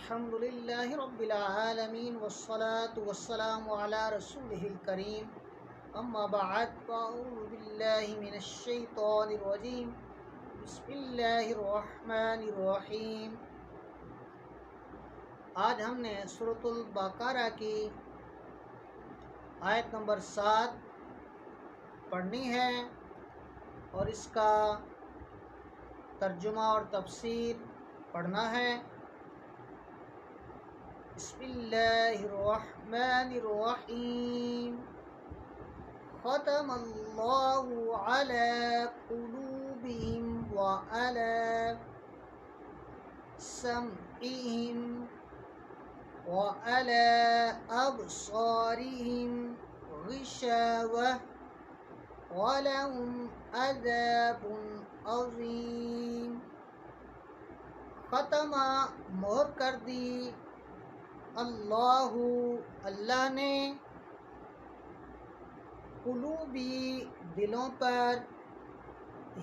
الحمد للہ رب العالمین والصلاة والسلام علی رسولہ الکریم اما بعد فاعوذ باللہ من الشیطان الرجیم بسم اللہ الرحمن الرحیم۔ آج ہم نے سورۃ البقرہ کی آیت نمبر 7 پڑھنی ہے اور اس کا ترجمہ اور تفسیر پڑھنا ہے۔ بسم اللہ الرحمن الرحیم۔ ختم اللہ علی قلوبہم وعلی سمعہم وعلی ابصارہم غشاوہ وَلَهُمْ عَذَابٌ عَظِيمٌ۔ ختم مہر کر دی اللہ نے قلوبی دلوں پر،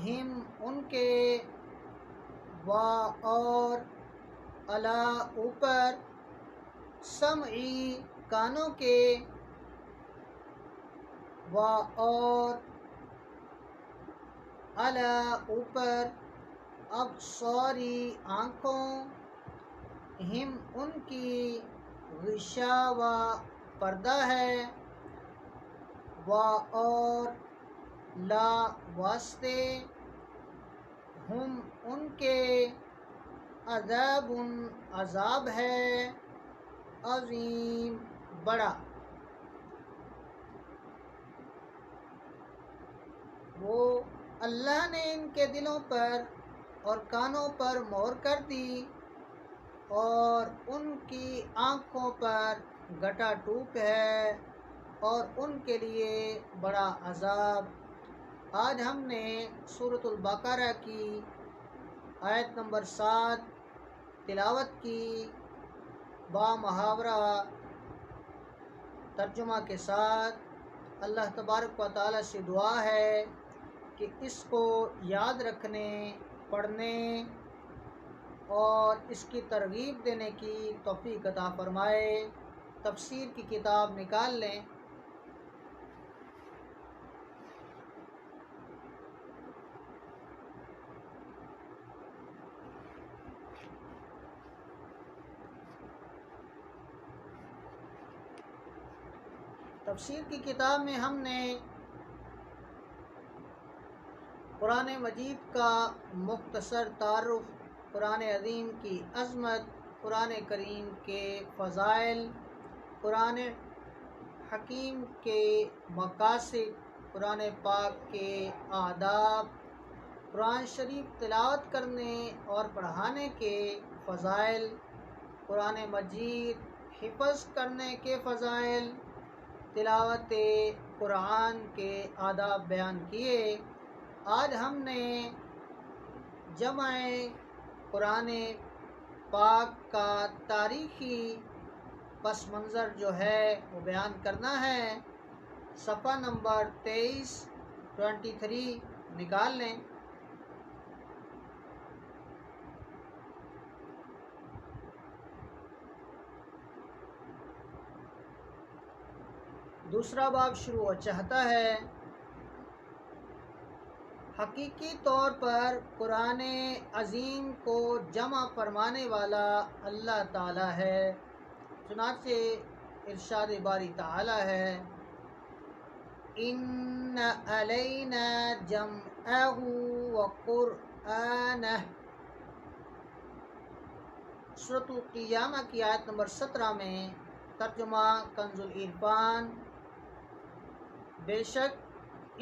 ہم ان کے، و اور علی اوپر، سمعی کانوں کے، و اور علی اوپر، ابصاری آنکھوں، ہم ان کی، غشاوہ پردہ ہے، و اور لا واسطے، ہم ان کے، عذاب عذاب ہے، عظیم بڑا۔ وہ اللہ نے ان کے دلوں پر اور کانوں پر مہر کر دی اور ان کی آنکھوں پر گٹا ٹوپ ہے اور ان کے لیے بڑا عذاب۔ آج ہم نے سورۃ البقرہ کی آیت نمبر 7 تلاوت کی با محاورہ ترجمہ کے ساتھ۔ اللہ تبارک و تعالی سے دعا ہے کہ اس کو یاد رکھنے، پڑھنے اور اس کی ترغیب دینے کی توفیق عطا فرمائے۔ تفسیر کی کتاب نکال لیں۔ تفسیر کی کتاب میں ہم نے قرآن مجید کا مختصر تعارف، قرآن عظیم کی عظمت، قرآن کریم کے فضائل، قرآن حکیم کے مقاصد، قرآن پاک کے آداب، قرآن شریف تلاوت کرنے اور پڑھانے کے فضائل، قرآن مجید حفظ کرنے کے فضائل، تلاوت قرآن کے آداب بیان کیے۔ آج ہم نے جمع قرآن پاک کا تاریخی پس منظر جو ہے وہ بیان کرنا ہے۔ صفحہ نمبر 23 نکال لیں۔ دوسرا باب شروع چاہتا ہے۔ حقیقی طور پر قرآن عظیم کو جمع فرمانے والا اللہ تعالی ہے۔ چنانچہ ارشاد باری تعالی ہے، ان علینا جمعہ وقرآنہ۔ سورۃ القیامہ کی آیت نمبر 17 میں ترجمہ کنز العرفان۔ بے شک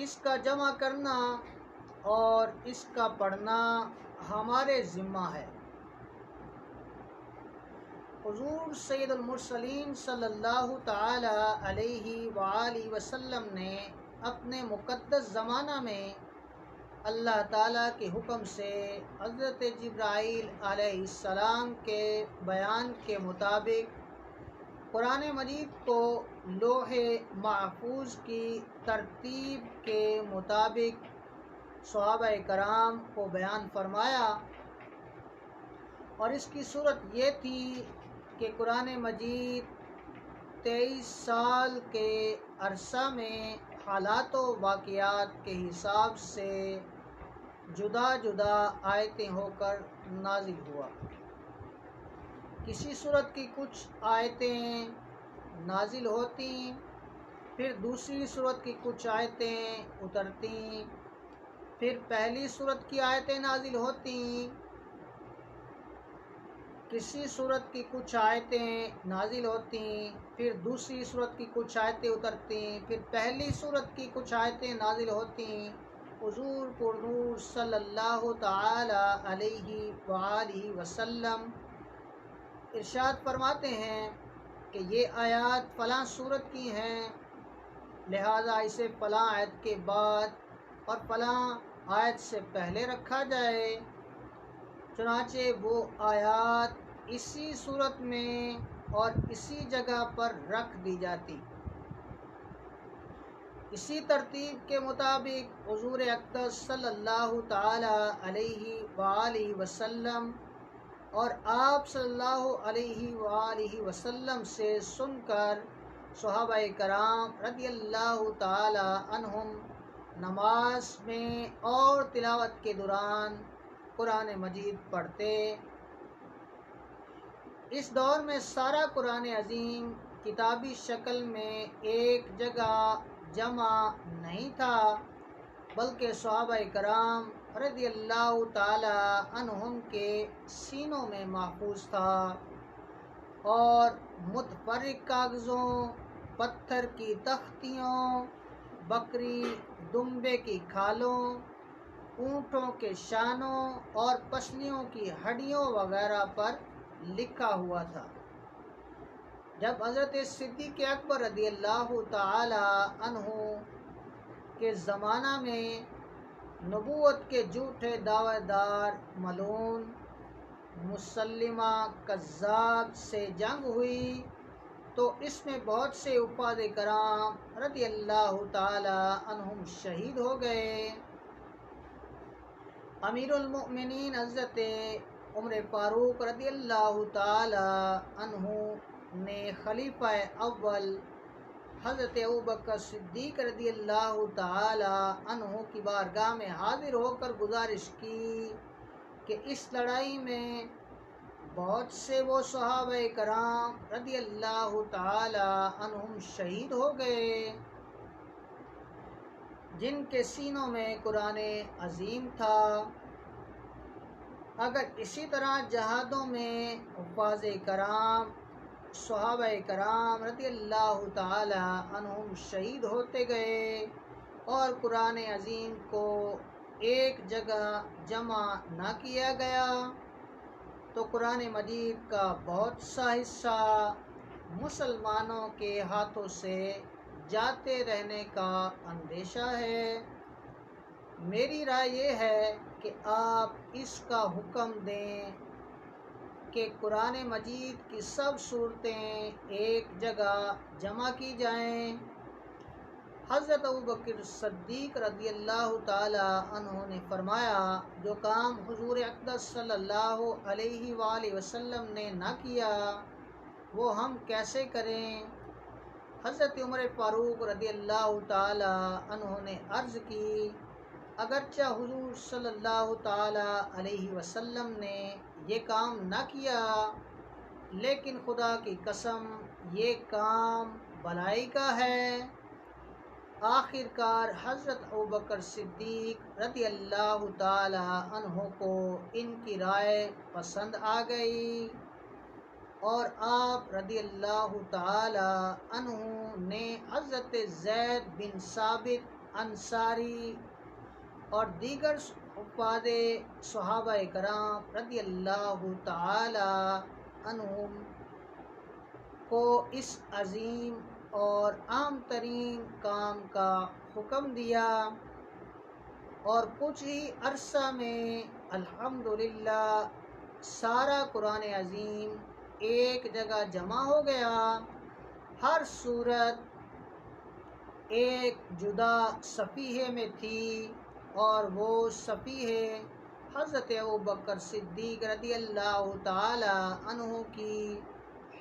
اس کا جمع کرنا اور اس کا پڑھنا ہمارے ذمہ ہے۔ حضور سید المرسلین صلی اللہ تعالی علیہ وآلہ وسلم نے اپنے مقدس زمانہ میں اللہ تعالیٰ کے حکم سے حضرت جبرائیل علیہ السلام کے بیان کے مطابق قرآن مجید کو لوح محفوظ کی ترتیب کے مطابق صحابہ کرام کو بیان فرمایا، اور اس کی صورت یہ تھی کہ قرآن مجید 23 سال کے عرصہ میں حالات و واقعات کے حساب سے جدا جدا آیتیں ہو کر نازل ہوا۔ کسی صورت کی کچھ آیتیں نازل ہوتی، پھر دوسری صورت کی کچھ آیتیں اترتی، پھر پہلی صورت کی آیتیں نازل ہوتی، کسی صورت کی کچھ آیتیں نازل ہوتی، پھر دوسری صورت کی کچھ آیتیں اترتی، پھر پہلی صورت کی کچھ آیتیں نازل ہوتی۔ حضور پرنور صلی اللہ تعالی علیہ وآلہ وسلم ارشاد فرماتے ہیں کہ یہ آیات فلاں صورت کی ہیں، لہذا اسے فلاں آیت کے بعد اور فلاں آیت سے پہلے رکھا جائے۔ چنانچہ وہ آیات اسی صورت میں اور اسی جگہ پر رکھ دی جاتی۔ اسی ترتیب کے مطابق حضور اقدس صلی اللہ تعالی علیہ وآلہ وسلم اور آپ صلی اللہ علیہ وآلہ وسلم سے سن کر صحابہ کرام رضی اللہ تعالی عنہم نماز میں اور تلاوت کے دوران قرآن مجید پڑھتے۔ اس دور میں سارا قرآن عظیم کتابی شکل میں ایک جگہ جمع نہیں تھا، بلکہ صحابہ کرام رضی اللہ تعالی عنہم کے سینوں میں محفوظ تھا اور متفرق کاغذوں، پتھر کی تختیوں، بکری دمبے کی کھالوں، اونٹوں کے شانوں اور پسلیوں کی ہڈیوں وغیرہ پر لکھا ہوا تھا۔ جب حضرت صدیق اکبر رضی اللہ تعالی عنہ کے زمانہ میں نبوت کے جھوٹے دعوے دار ملعون مسلمہ کذاب سے جنگ ہوئی تو اس میں بہت سے حفاظ کرام رضی اللہ تعالی عنہم شہید ہو گئے۔ امیر المؤمنین حضرت عمر فاروق رضی اللہ تعالی عنہ نے خلیفہ اول حضرت ابوبکر صدیق رضی اللہ تعالی عنہ کی بارگاہ میں حاضر ہو کر گزارش کی کہ اس لڑائی میں بہت سے وہ صحابہ کرام رضی اللہ تعالی عنہم شہید ہو گئے جن کے سینوں میں قرآن عظیم تھا۔ اگر اسی طرح جہادوں میں حفاظ کرام صحابہ کرام رضی اللہ تعالی عنہم شہید ہوتے گئے اور قرآن عظیم کو ایک جگہ جمع نہ کیا گیا تو قرآن مجید کا بہت سا حصہ مسلمانوں کے ہاتھوں سے جاتے رہنے کا اندیشہ ہے۔ میری رائے یہ ہے کہ آپ اس کا حکم دیں کہ قرآن مجید کی سب صورتیں ایک جگہ جمع کی جائیں۔ حضرت ابوبکر صدیق رضی اللہ تعالی عنہ نے فرمایا، جو کام حضور اقدس صلی اللہ علیہ وآلہ وسلم نے نہ کیا وہ ہم کیسے کریں؟ حضرت عمر فاروق رضی اللہ تعالی عنہ نے عرض کی، اگرچہ حضور صلی اللہ تعالی علیہ وسلم نے یہ کام نہ کیا، لیکن خدا کی قسم یہ کام بھلائی کا ہے۔ آخر کار حضرت ابوبکر صدیق رضی اللہ تعالی عنہ کو ان کی رائے پسند آ گئی اور آپ رضی اللہ تعالی عنہ نے حضرت زید بن ثابت انصاری اور دیگر حفاظ صحابہ کرام رضی اللہ تعالی عنہم کو اس عظیم اور اہم ترین کام کا حکم دیا اور کچھ ہی عرصہ میں الحمدللہ سارا قرآن عظیم ایک جگہ جمع ہو گیا۔ ہر صورت ایک جدا صفحے میں تھی اور وہ صفحے حضرت ابوبکر صدیق رضی اللہ تعالی عنہ کی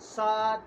7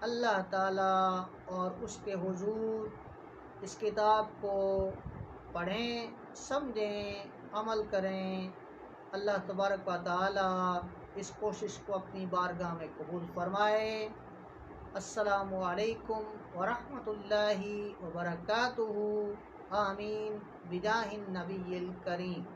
اللہ تعالیٰ اور اس کے حضور اس کتاب کو پڑھیں، سمجھیں، عمل کریں۔ اللہ تبارک و تعالیٰ اس کوشش کو اپنی بارگاہ میں قبول فرمائے۔ السلام علیکم ورحمۃ اللہ وبرکاتہ۔ آمین بجاہ النبی الکریم۔